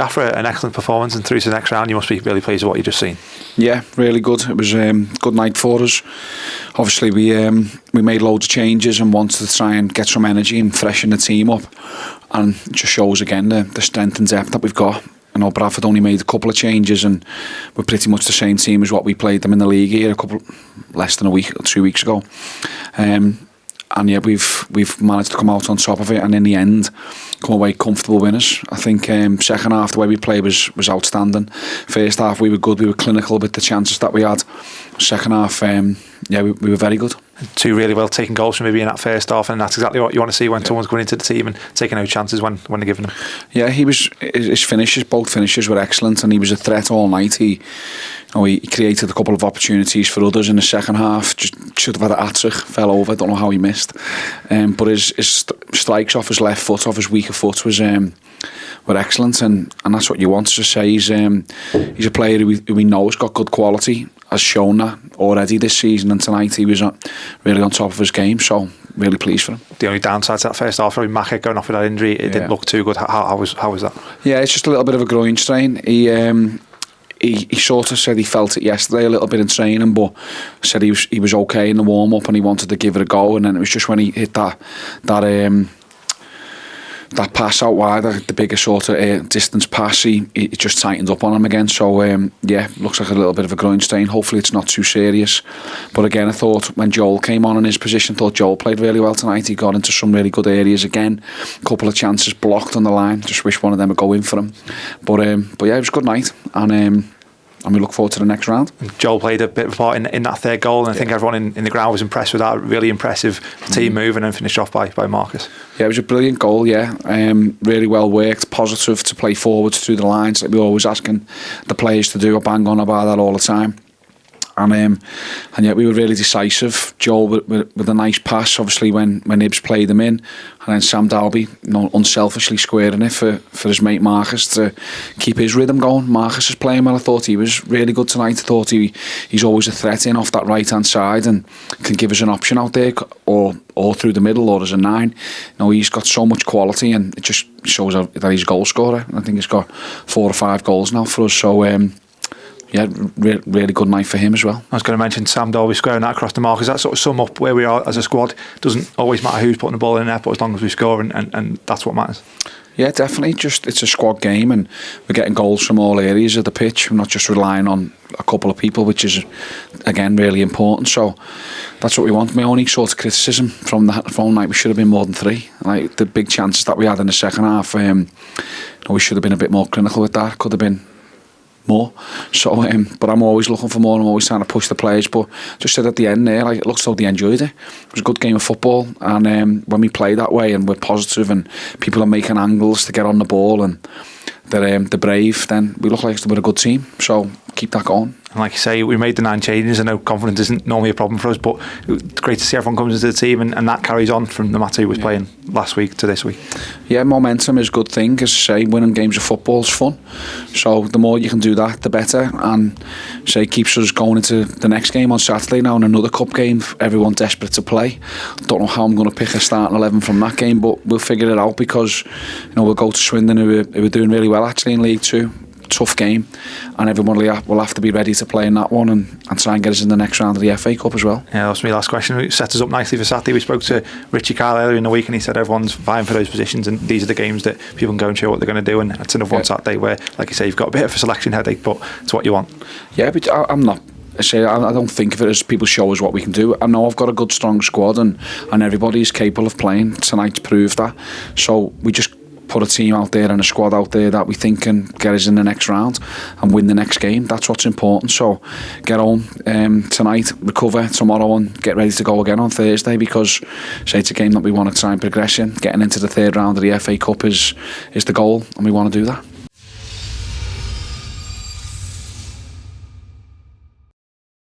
after an excellent performance and through to the next round, you must be really pleased with what you've just seen. Yeah, really good. It was a good night for us. Obviously, we made loads of changes and wanted to try and get some energy and freshen the team up. And it just shows again the strength and depth that we've got. I know Bradford only made a couple of changes and we're pretty much the same team as what we played them in the league here less than a week or 2 weeks ago. And yeah, we've managed to come out on top of it and in the end come away comfortable winners. I think second half the way we played was outstanding. First half we were good, we were clinical with the chances that we had. Second half, we were very good. 2 really well taken goals from maybe in that first half, and that's exactly what you want to see when someone's going into the team and taking no chances when they're given them. Yeah, his finishes, both finishes were excellent, and he was a threat all night. He created a couple of opportunities for others in the second half. Just should have had a hat-trick, fell over. Don't know how he missed. But his strikes off his left foot, off his weaker foot, were excellent, and that's what you want to say. He's a player who we know has got good quality, has shown that already this season, and tonight he was really on top of his game, so really pleased for him. The only downside to that first half, probably SCHUMACHER going off with that injury, it didn't look too good. How was that? Yeah, it's just a little bit of a groin strain. He sort of said he felt it yesterday a little bit in training, but said he was okay in the warm-up and he wanted to give it a go, and then it was just when he hit that pass out wide, the bigger sort of distance pass, he just tightened up on him again. So looks like a little bit of a groin strain. Hopefully it's not too serious. But again, I thought when Joel came on in his position, thought Joel played really well tonight. He got into some really good areas again. A couple of chances blocked on the line. Just wish one of them would go in for him. But yeah, it was a good night, and we look forward to the next round. Joel played a bit of a part in that third goal, and I think everyone in the ground was impressed with that really impressive team move, and then finished off by Marcus. Yeah, it was a brilliant goal, really well worked, positive to play forwards through the lines, like we're always asking the players to do, a bang on about that all the time. And yet we were really decisive. Joel with a nice pass, obviously when Ibs played him in, and then Sam Dalby, unselfishly squaring it for his mate Marcus to keep his rhythm going. Marcus is playing well. I thought he was really good tonight. I thought he's always a threat in off that right hand side and can give us an option out there, or through the middle, or as a 9. He's got so much quality, and it just shows that he's a goal scorer. I think he's got 4 or 5 goals now for us. So yeah, really good night for him as well. I was going to mention Sam Dalby squaring that across the mark. Does that sort of sum up where we are as a squad? Doesn't always matter who's putting the ball in there, but as long as we score, and that's what matters. Yeah, definitely. Just it's a squad game, and we're getting goals from all areas of the pitch. We're not just relying on a couple of people, which is again really important. So that's what we want. My only sort of criticism from that night, we should have been more than 3. Like the big chances that we had in the second half, we should have been a bit more clinical with that. Could have been more. So but I'm always looking for more. I'm always trying to push the players, but just said at the end there, it looks like they enjoyed it. It was a good game of football, and when we play that way and we're positive and people are making angles to get on the ball and they're brave, then we look like we're a good team. So keep that going. And like you say, we made the 9 changes. I know confidence isn't normally a problem for us, but it's great to see everyone comes into the team, and that carries on from no matter who was playing last week to this week. Yeah, momentum is a good thing. As I say, winning games of football is fun. So the more you can do that, the better. And say keeps us going into the next game on Saturday now, and another cup game. Everyone desperate to play. Don't know how I'm going to pick a starting 11 from that game, but we'll figure it out, because we'll go to Swindon, who are doing really well actually in League 2. Tough game, and everyone will have to be ready to play in that one and try and get us in the next round of the FA Cup as well. Yeah, that's my last question. It set us up nicely for Saturday. We spoke to Richie Kyle earlier in the week, and he said everyone's vying for those positions, and these are the games that people can go and show what they're going to do, and it's another one Saturday where, like you say, you've got a bit of a selection headache, but it's what you want. Yeah, but I'm not. I don't think of it as people show us what we can do. I know I've got a good strong squad, and everybody's capable of playing. Tonight's proved that. So we just put a team out there and a squad out there that we think can get us in the next round and win the next game. That's what's important. So get home tonight, recover tomorrow, and get ready to go again on Thursday, because it's a game that we want to try and progress in. Getting into the 3rd round of the FA Cup is the goal, and we want to do that.